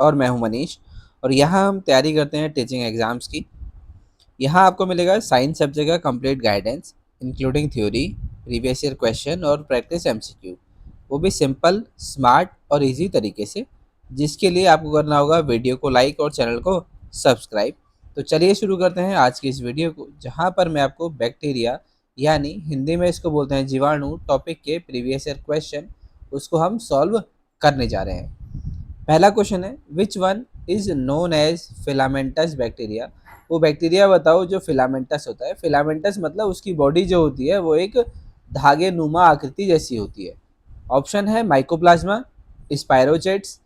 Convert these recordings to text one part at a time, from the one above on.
और मैं हूं मनीष। और यहाँ हम तैयारी करते हैं टीचिंग एग्जाम्स की। यहाँ आपको मिलेगा साइंस सब्जेक्ट का complete guidance including theory, previous year question और प्रैक्टिस एमसीक्यू, वो भी सिंपल, स्मार्ट और इजी तरीके से, जिसके लिए आपको करना होगा वीडियो को लाइक और चैनल को सब्सक्राइब। तो चलिए शुरू करते हैं आज की इस वीडियो को, जहाँ पर मैं आपको बैक्टीरिया यानी हिंदी में इसको बोलते हैं जीवाणु टॉपिक के प्रीवियस ईयर क्वेश्चन उसको हम सॉल्व करने जा रहे हैं। पहला क्वेश्चन है, which one is known as filamentous bacteria. वो बैक्टीरिया बताओ जो फिलामेंटस होता है। फिलामेंटस मतलब उसकी बॉडी जो होती है वो एक धागे नुमा आकृति जैसी होती है। ऑप्शन है माइकोप्लाज्मा, स्पाइरोचेट्स,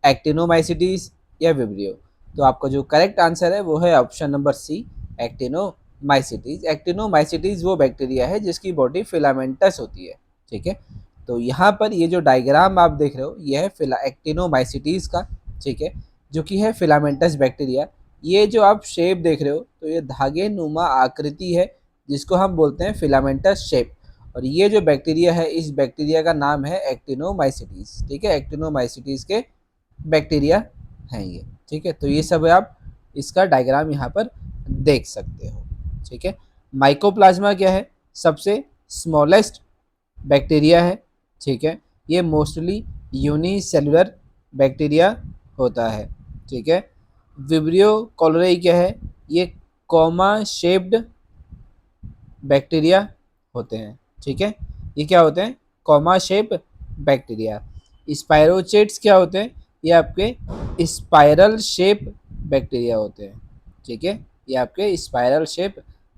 एक्टिनोमाइसिटीज या विब्रियो। तो आपका जो करेक्ट आंसर है वो है option number C, actinomycetes. Actinomycetes वो बैक्टीरिया है जिसकी बॉडी फिलामेंटस होती है। ठीक है, तो यहाँ पर ये जो डायग्राम आप देख रहे हो ये है एक्टिनोमाइसिटीज का। ठीक है, जो कि है फिलामेंटस बैक्टीरिया। ये जो आप शेप देख रहे हो तो ये धागे नुमा आकृति है जिसको हम बोलते हैं फिलामेंटस शेप। और ये जो बैक्टीरिया है इस बैक्टीरिया का नाम है एक्टिनोमाइसिटीज। ठीक है, एक्टिनोमाइसिटीज के बैक्टीरिया हैं ये। ठीक है, तो ये सब आप इसका डायग्राम यहाँ पर देख सकते हो। ठीक है, माइकोप्लाज्मा क्या है? सबसे स्मॉलेस्ट बैक्टीरिया है। ठीक है, ये मोस्टली यूनिसेलुलर बैक्टीरिया होता है। ठीक है, विब्रियो कॉलरेई क्या है? ये कॉमा शेप्ड बैक्टीरिया होते हैं। ठीक है, ये क्या होते हैं? Comma shape bacteria. स्पाइरोचेट्स क्या होते हैं? ये आपके स्पाइरल शेप बैक्टीरिया होते हैं। ठीक है, ये आपके स्पाइरल शेप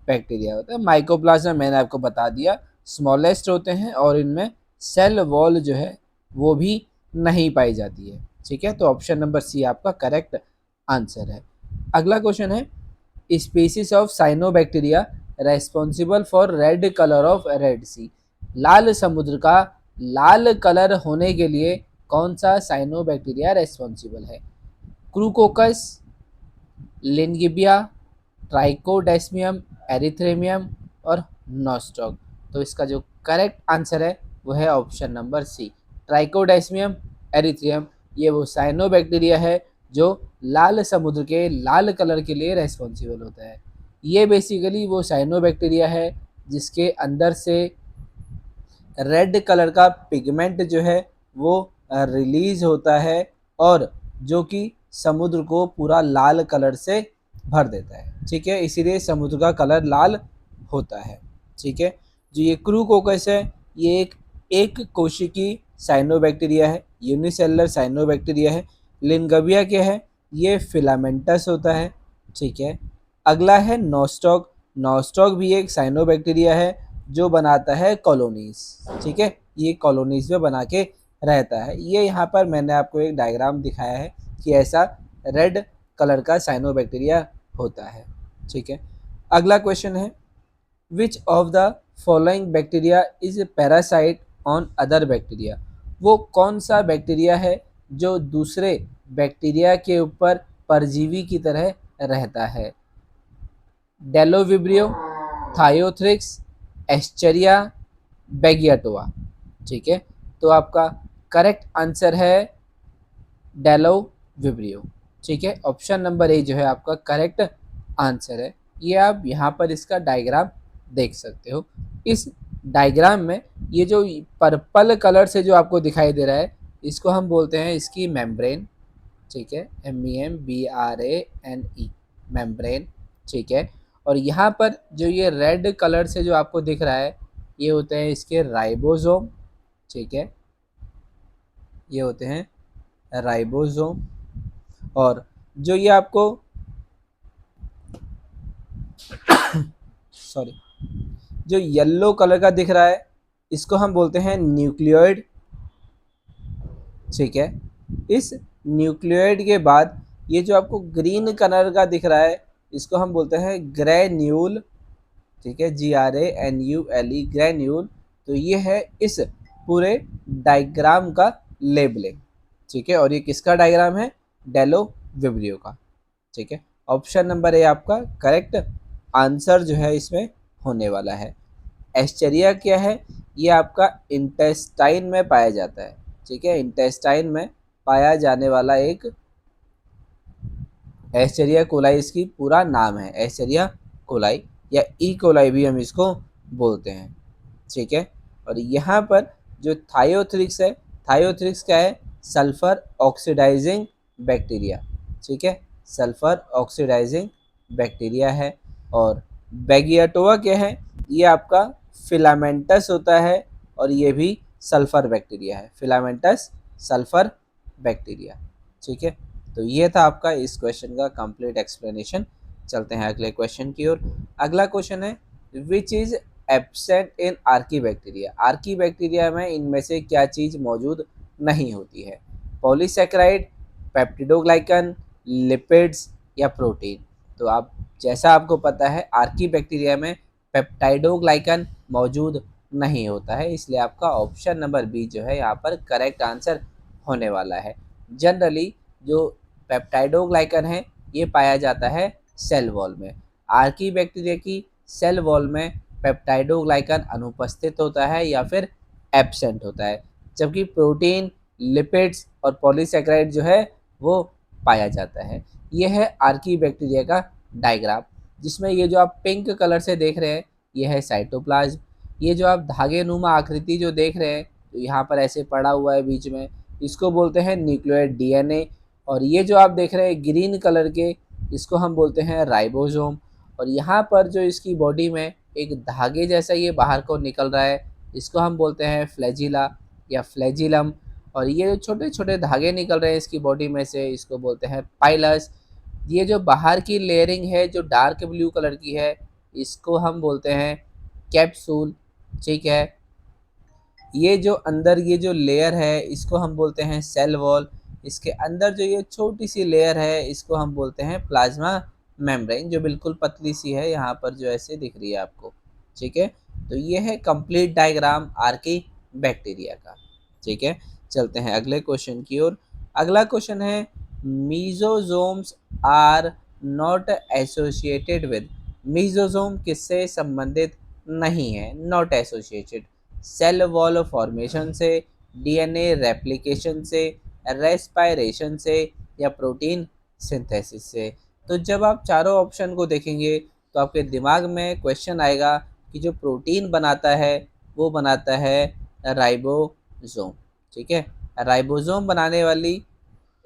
बैक्टीरिया होता है। माइकोप्लाज्मा मैंने आपको बता दिया, स्मॉलेस्ट होते हैं और इनमें सेल वॉल जो है वो भी नहीं पाई जाती है। ठीक है, तो ऑप्शन नंबर सी आपका करेक्ट आंसर है। अगला क्वेश्चन है, species of cyanobacteria responsible for red colour of Red Sea. लाल समुद्र का लाल कलर होने के लिए कौन सा साइनोबैक्टीरिया रेस्पॉन्सिबल है? क्रूकोकस, लिनगिबिया, ट्राइकोडेस्मियम, एरिथ्रेमियम और नॉस्टॉक। तो इसका जो करेक्ट आंसर है वो है ऑप्शन नंबर सी, ट्राइकोडेस्मियम एरिथ्रियम। ये वो साइनोबैक्टीरिया है जो लाल समुद्र के लाल कलर के लिए रेस्पॉन्सिबल होता है। ये बेसिकली वो साइनोबैक्टीरिया है जिसके अंदर से रेड कलर का पिगमेंट जो है वो रिलीज होता है और जो कि समुद्र को पूरा लाल कलर से भर देता है। ठीक है, इसीलिए समुद्र का कलर लाल होता है। ठीक है, जो ये क्रूकोकस है ये एक कोशिकी साइनोबैक्टीरिया है, यूनिसेलुलर साइनोबैक्टीरिया है। लिनगबिया क्या है? ये फिलामेंटस होता है। ठीक है, अगला है नॉस्टॉक। नॉस्टॉक भी एक साइनोबैक्टीरिया है जो बनाता है कॉलोनीज। ठीक है, ये कॉलोनीज में बना के रहता है। ये यहाँ पर मैंने आपको एक डायग्राम दिखाया है कि ऐसा रेड कलर का साइनोबैक्टीरिया होता है। ठीक है, अगला क्वेश्चन है, which of the following bacteria is parasite on other bacteria. वो कौन सा बैक्टीरिया है जो दूसरे बैक्टीरिया के ऊपर परजीवी की तरह रहता है? डेलोविब्रियो, थायोथ्रिक्स, एस्चेरिया, बेगियाटोआ। ठीक है, तो आपका करेक्ट आंसर है डेलोविब्रियो। ठीक है, ऑप्शन नंबर ए जो है आपका करेक्ट आंसर है। ये आप यहाँ पर इसका डायग्राम देख सकते हो। इस डायग्राम में ये जो पर्पल कलर से जो आपको दिखाई दे रहा है इसको हम बोलते हैं इसकी मेम्ब्रेन। ठीक है, MEMBRANE, मेम्ब्रेन। ठीक है, और यहाँ पर जो ये रेड कलर से जो आपको दिख रहा है ये होते हैं इसके राइबोसोम। ठीक है, ये होते हैं राइबोसोम। और जो ये आपको सॉरी जो येलो कलर का दिख रहा है इसको हम बोलते हैं न्यूक्लियोइड। ठीक है, इस न्यूक्लियोइड के बाद ये जो आपको ग्रीन कलर का दिख रहा है इसको हम बोलते हैं ग्रेन्यूल। ठीक है, GRANULE, ग्रेन्यूल। तो ये है इस पूरे डायग्राम का लेबलिंग। ठीक है, और ये किसका डायग्राम है? डेलोविब्रियो का। ठीक है, ऑप्शन नंबर ए आपका करेक्ट आंसर जो है इसमें होने वाला है। एस्चेरिया क्या है? ये आपका इंटेस्टाइन में पाया जाता है। ठीक है, इंटेस्टाइन में पाया जाने वाला एक एस्चेरिया कोलाई इसकी पूरा नाम है, एस्चेरिया कोलाई या ई कोलाई भी हम इसको बोलते हैं, ठीक है। और यहाँ पर जो थायोथ्रिक्स है, थायोथ्रिक्स क्या है, सल्फर ऑक्सीडाइजिंग बैक्टीरिया, ठीक है, सल्फर ऑक्सीडाइजिंग बैक्टीरिया है। और बैगियाटोवा क्या है, ये आपका फिलामेंटस होता है और ये भी सल्फर बैक्टीरिया है, फिलामेंटस सल्फर बैक्टीरिया, ठीक है। तो ये था आपका इस क्वेश्चन का कंप्लीट एक्सप्लेनेशन। चलते हैं अगले क्वेश्चन की ओर। अगला क्वेश्चन है which is absent in Archie bacteria, Archie bacteria में इनमें से क्या चीज़ मौजूद नहीं होती है, पॉलीसेकेराइड, पेप्टिडोग्लाइकन, लिपिड्स या प्रोटीन। तो आप जैसा आपको पता है आर्की बैक्टीरिया में पेप्टाइडोग्लाइकन मौजूद नहीं होता है, इसलिए आपका ऑप्शन नंबर बी जो है यहाँ पर करेक्ट आंसर होने वाला है। जनरली जो पेप्टाइडोग्लाइकन है ये पाया जाता है सेल वॉल में, आर्की बैक्टीरिया की सेल वॉल में पेप्टाइडोग्लाइकन अनुपस्थित होता है या फिर एब्सेंट होता है, जबकि प्रोटीन, लिपिड्स और पॉलीसेकेराइड जो है वो पाया जाता है। ये है आर्की बैक्टीरिया का डायग्राम, जिसमें ये जो आप पिंक कलर से देख रहे हैं ये है साइटोप्लाज्म, ये जो आप धागे नुमा आकृति जो देख रहे हैं तो यहाँ पर ऐसे पड़ा हुआ है बीच में, इसको बोलते हैं न्यूक्लियोइड डीएनए। और ये जो आप देख रहे हैं ग्रीन कलर के, इसको हम बोलते हैं राइबोसोम। और यहाँ पर जो इसकी बॉडी में एक धागे जैसा ये बाहर को निकल रहा है, इसको हम बोलते हैं फ्लैजिला या फ्लैजिलम। और ये जो छोटे छोटे धागे निकल रहे हैं इसकी बॉडी में से, इसको बोलते हैं पाइलस। ये जो बाहर की लेयरिंग है जो डार्क ब्लू कलर की है, इसको हम बोलते हैं कैप्सूल, ठीक है। ये जो अंदर ये जो लेयर है इसको हम बोलते हैं सेल वॉल, इसके अंदर जो ये छोटी सी लेयर है इसको हम बोलते हैं प्लाज्मा मेम्ब्रेन, जो बिल्कुल पतली सी है यहाँ पर जो ऐसे दिख रही है आपको, ठीक है। तो ये है कंप्लीट डायग्राम आर्की बैक्टीरिया का, ठीक है। चलते हैं अगले क्वेश्चन की ओर। अगला क्वेश्चन है mesosomes are not associated with, mesosome किससे संबंधित नहीं है, not associated, cell wall formation से, डीएनए रेप्लिकेशन से, रेस्पायरेशन से या प्रोटीन सिंथेसिस से। तो जब आप चारों ऑप्शन को देखेंगे तो आपके दिमाग में क्वेश्चन आएगा कि जो प्रोटीन बनाता है वो बनाता है राइबोसोम, ठीक है। राइबोसोम बनाने वाली,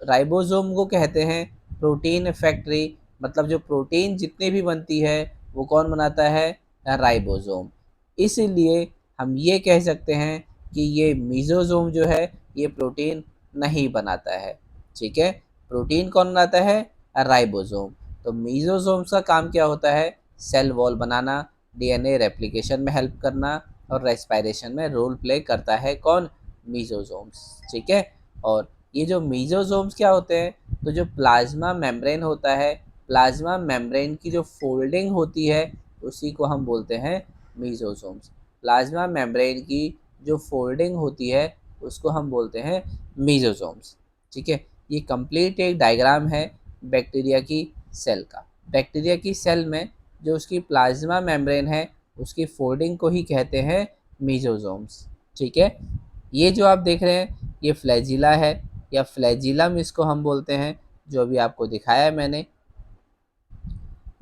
राइबोसोम को कहते हैं प्रोटीन फैक्ट्री, मतलब जो प्रोटीन जितनी भी बनती है वो कौन बनाता है, राइबोसोम। इसीलिए हम ये कह सकते हैं कि ये मीजोसोम जो है ये प्रोटीन नहीं बनाता है, ठीक है। प्रोटीन कौन बनाता है, राइबोसोम। तो मीजोसोम्स का काम क्या होता है, सेल वॉल बनाना, डीएनए रेप्लिकेशन में हेल्प करना और रेस्पायरेशन में रोल प्ले करता है कौन, मीजोसोम्स, ठीक है। और ये जो मीजोसोम्स क्या होते हैं, तो जो प्लाज्मा मेम्ब्रेन होता है, प्लाज्मा मेम्ब्रेन की जो फोल्डिंग होती है उसी को हम बोलते हैं मीजोसोम्स। प्लाज्मा मेम्ब्रेन की जो फोल्डिंग होती है उसको हम बोलते हैं मीजोसोम्स, ठीक है। ये कंप्लीट एक डायग्राम है बैक्टीरिया की सेल का। बैक्टीरिया की सेल में जो उसकी प्लाज्मा मेम्ब्रेन है उसकी फोल्डिंग को ही कहते हैं मीजोसोम्स, ठीक है। ये जो आप देख रहे हैं ये फ्लैजिला है या फ्लैजिलम इसको हम बोलते हैं, जो अभी आपको दिखाया है मैंने।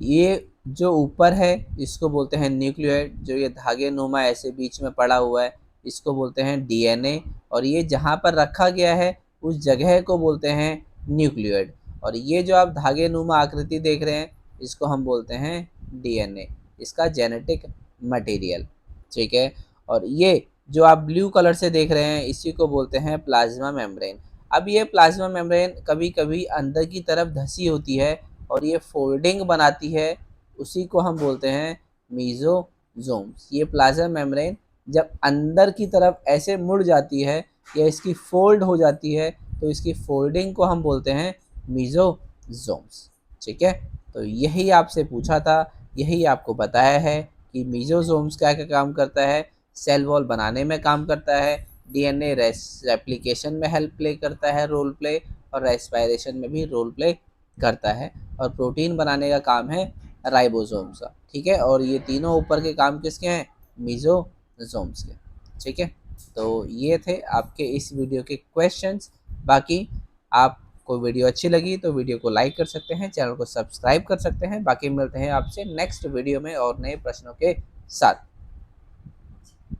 ये जो ऊपर है इसको बोलते हैं न्यूक्लियोइड, जो ये धागे नुमा ऐसे बीच में पड़ा हुआ है इसको बोलते हैं डीएनए। और ये जहाँ पर रखा गया है उस जगह को बोलते हैं न्यूक्लियोइड। और ये जो आप धागे नुमा आकृति देख रहे हैं इसको हम बोलते हैं डीएनए, इसका जेनेटिक मटेरियल, ठीक है। और ये जो आप ब्लू कलर से देख रहे हैं इसी को बोलते हैं प्लाज्मा मेम्ब्रेन। अब ये प्लाज्मा मेम्ब्रेन कभी कभी अंदर की तरफ धसी होती है और ये फोल्डिंग बनाती है, उसी को हम बोलते हैं मीजोसोम्स। ये प्लाज्मा मेम्ब्रेन जब अंदर की तरफ ऐसे मुड़ जाती है या इसकी फोल्ड हो जाती है तो इसकी फोल्डिंग को हम बोलते हैं मीजोसोम्स, ठीक है। तो यही आपसे पूछा था, यही आपको बताया है कि मीजोसोम्स क्या क्या काम करता है, सेल वॉल बनाने में काम करता है, डीएनए रेप्लिकेशन में हेल्प प्ले करता है, रोल प्ले, और रेस्पायरेशन में भी रोल प्ले करता है, और प्रोटीन बनाने का काम है राइबोसोम्स का, ठीक है। और ये तीनों ऊपर के काम किसके हैं, मीजोसोम्स के, ठीक है। तो ये थे आपके इस वीडियो के क्वेश्चंस। बाकी आप आपको वीडियो अच्छी लगी तो वीडियो को लाइक कर सकते हैं, चैनल को सब्सक्राइब कर सकते हैं। बाकी मिलते हैं आपसे नेक्स्ट वीडियो में और नए प्रश्नों के साथ।